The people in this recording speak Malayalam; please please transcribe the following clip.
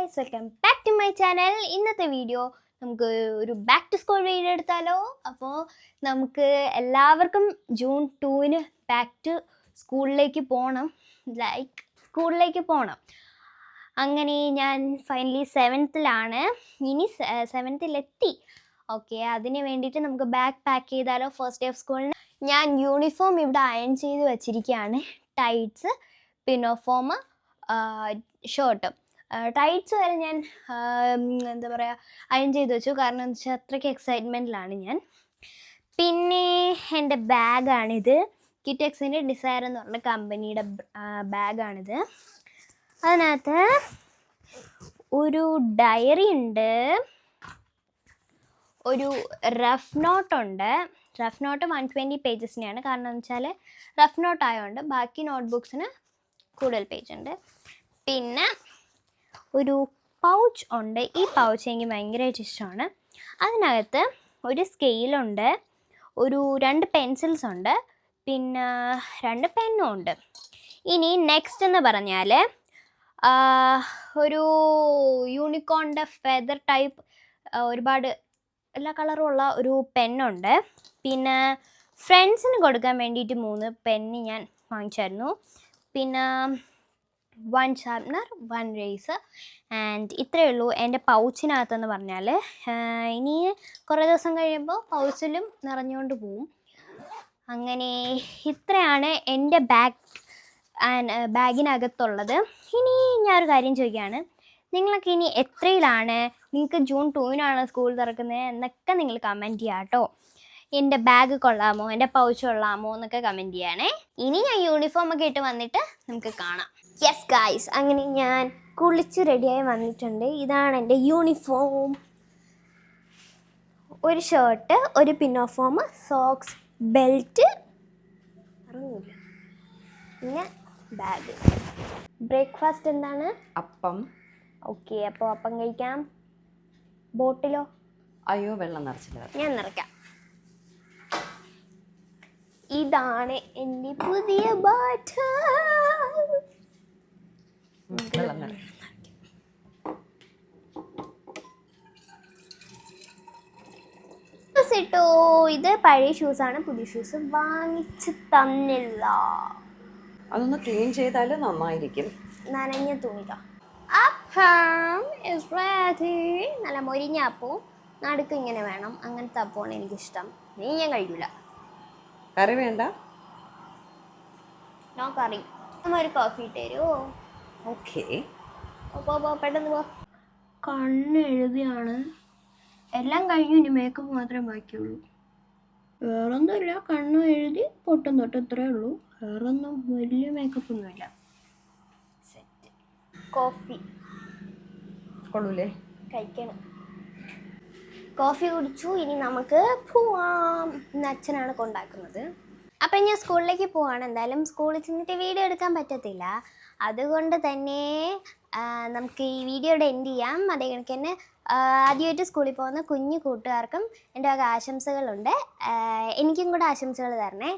Guys, welcome back to my channel. ഇന്നത്തെ വീഡിയോ നമുക്ക് ഒരു ബാക്ക് ടു സ്കൂൾ വീഡിയോ എടുത്താലോ. അപ്പോൾ നമുക്ക് എല്ലാവർക്കും ജൂൺ 2-ന് ബാക്ക് ടു സ്കൂളിലേക്ക് പോകണം, സ്കൂളിലേക്ക് പോകണം. അങ്ങനെ ഞാൻ ഫൈനലി 7th-ലാണ്, ഇനി 7th-ലെത്തി. ഓക്കെ, അതിന് വേണ്ടിയിട്ട് നമുക്ക് ബാഗ് പാക്ക് ചെയ്താലോ ഫസ്റ്റ് ഡേ ഓഫ് സ്കൂളിന്. ഞാൻ യൂണിഫോം ഇവിടെ അയൺ ചെയ്ത് വെച്ചിരിക്കുകയാണ്. Tides, പിനോഫോം, shirt. ടൈറ്റ്സ് വരെ ഞാൻ എന്താ പറയുക അയൺ ചെയ്ത് വെച്ചു, കാരണം എന്താ വെച്ചാൽ അത്രയ്ക്ക് എക്സൈറ്റ്മെൻറ്റിലാണ് ഞാൻ. പിന്നെ എൻ്റെ ബാഗാണിത്, കിറ്റെക്സിൻ്റെ ഡിസയർ എന്ന് പറഞ്ഞ കമ്പനിയുടെ ബാഗാണിത്. അതിനകത്ത് ഒരു ഡയറി ഉണ്ട്, ഒരു റഫ് നോട്ടുണ്ട്. റഫ് നോട്ട് 120 പേജസിനെയാണ്, കാരണം എന്ന് വെച്ചാൽ റഫ് നോട്ട് ആയതുകൊണ്ട് ബാക്കി നോട്ട്ബുക്സിന് കൂടുതൽ പേജ് ഉണ്ട്. പിന്നെ ഒരു പൗച്ച് ഉണ്ട്. ഈ പൗച്ച് എനിക്ക് ഭയങ്കരമായിട്ട് ഇഷ്ടമാണ്. അതിനകത്ത് ഒരു സ്കെയിലുണ്ട്, ഒരു 2 പെൻസിൽസ് ഉണ്ട്, പിന്നെ 2 പെന്നും ഉണ്ട്. ഇനി നെക്സ്റ്റ് എന്ന് പറഞ്ഞാൽ ഒരു യൂണിക്കോണിൻ്റെ ഫെദർ ടൈപ്പ് ഒരുപാട് എല്ലാ കളറും ഉള്ള ഒരു പെന്നുണ്ട്. പിന്നെ ഫ്രണ്ട്സിന് കൊടുക്കാൻ വേണ്ടിയിട്ട് 3 പെന്ന് ഞാൻ വാങ്ങിച്ചായിരുന്നു. പിന്നെ 1 ഷാർപ്നർ, 1 റേസർ, ആൻഡ് ഇത്രയേ ഉള്ളൂ എൻ്റെ പൗച്ചിനകത്തെന്ന് പറഞ്ഞാൽ. ഇനി കുറേ ദിവസം കഴിയുമ്പോൾ പൗച്ചിലും നിറഞ്ഞുകൊണ്ട് പോവും. അങ്ങനെ ഇത്രയാണ് എൻ്റെ ബാഗിനകത്തുള്ളത്. ഇനി ഞാനൊരു കാര്യം ചോദിക്കുകയാണ്, നിങ്ങളൊക്കെ ഇനി എത്രയിലാണ്? നിങ്ങൾക്ക് ജൂൺ 2-നാണ് സ്കൂൾ തുറക്കുന്നത് എന്നൊക്കെ നിങ്ങൾ കമൻറ്റ് ചെയ്യാം കേട്ടോ. എൻ്റെ ബാഗ് കൊള്ളാമോ, എൻ്റെ പൗച്ച് കൊള്ളാമോ എന്നൊക്കെ കമൻറ്റ് ചെയ്യണേ. ഇനി ഞാൻ യൂണിഫോമൊക്കെ ഇട്ട് വന്നിട്ട് നമുക്ക് കാണാം. യെസ് ഗായ്സ്, അങ്ങനെ ഞാൻ കുളിച്ച് റെഡിയായി വന്നിട്ടുണ്ട്. ഇതാണ് എൻ്റെ യൂണിഫോം. ഒരു ഷർട്ട്, ഒരു പിന്നോഫോം, സോക്സ്, ബെൽറ്റ്, അറിയില്ല, പിന്നെ ബാഗ്. ബ്രേക്ക്ഫാസ്റ്റ് എന്താണ്? അപ്പം. ഓക്കെ, അപ്പോൾ അപ്പം കഴിക്കാം. ബോട്ടിലോ? അയ്യോ, വെള്ളം നിറച്ചില്ല, ഞാൻ നിറയ്ക്കാം. ഇതാണ് എൻ്റെ പുതിയ ബോട്ടിൽ. ഇട്ടോ, ഇത് പഴയ ഷൂസാണ്, പുതിയ ഷൂസ് വാങ്ങിച്ച് തന്നില്ല. അതൊന്ന് ക്ലീൻ ചെയ്താൽ നന്നായിരിക്കും. നനഞ്ഞ തുണിക. അപ്പം is ready. നല്ല മൊരിഞ്ഞ അപ്പവും നടുക്ക് ഇങ്ങനെ വേണം, അങ്ങനത്തെ അപ്പമാണ് എനിക്കിഷ്ടം. ഞാൻ കഴിക്കില്ല. കറി വേണ്ട? നോ കറി. ഒരു കോഫി ഇട്ട് തരുമോ? ഓക്കെ, പെട്ടെന്ന് പോ. കണ്ണ് എഴുതിയാണ്, എല്ലാം കഴിഞ്ഞു, ഇനി മേക്കപ്പ് മാത്രമേ ബാക്കിയുള്ളൂ. വേറൊന്നുമില്ല, കണ്ണു എഴുതി പൊട്ടും തൊട്ട് ഇത്രയേ ഉള്ളൂ. വേറൊന്നും വലിയ മേക്കപ്പ് ഒന്നുമില്ല. സെറ്റ്. കോഫി കൊള്ളൂലേ? കഴിക്കണം. കോഫി കുടിച്ചു, ഇനി നമുക്ക് പോവാം. ഇന്ന് അച്ഛനാണ് കൊണ്ടാക്കുന്നത്. അപ്പം ഞാൻ സ്കൂളിലേക്ക് പോവാണ്. എന്തായാലും സ്കൂളിൽ ചെന്നിട്ട് വീഡിയോ എടുക്കാൻ പറ്റത്തില്ല, അതുകൊണ്ട് തന്നെ നമുക്ക് ഈ വീഡിയോയുടെ എൻഡ് ചെയ്യാം. അതേ കണക്ക് തന്നെ ആദ്യമായിട്ട് സ്കൂളിൽ പോകുന്ന കുഞ്ഞു കൂട്ടുകാർക്കും എൻ്റെ വക ആശംസകളുണ്ട്. എനിക്കും കൂടെ ആശംസകൾ തരണേ.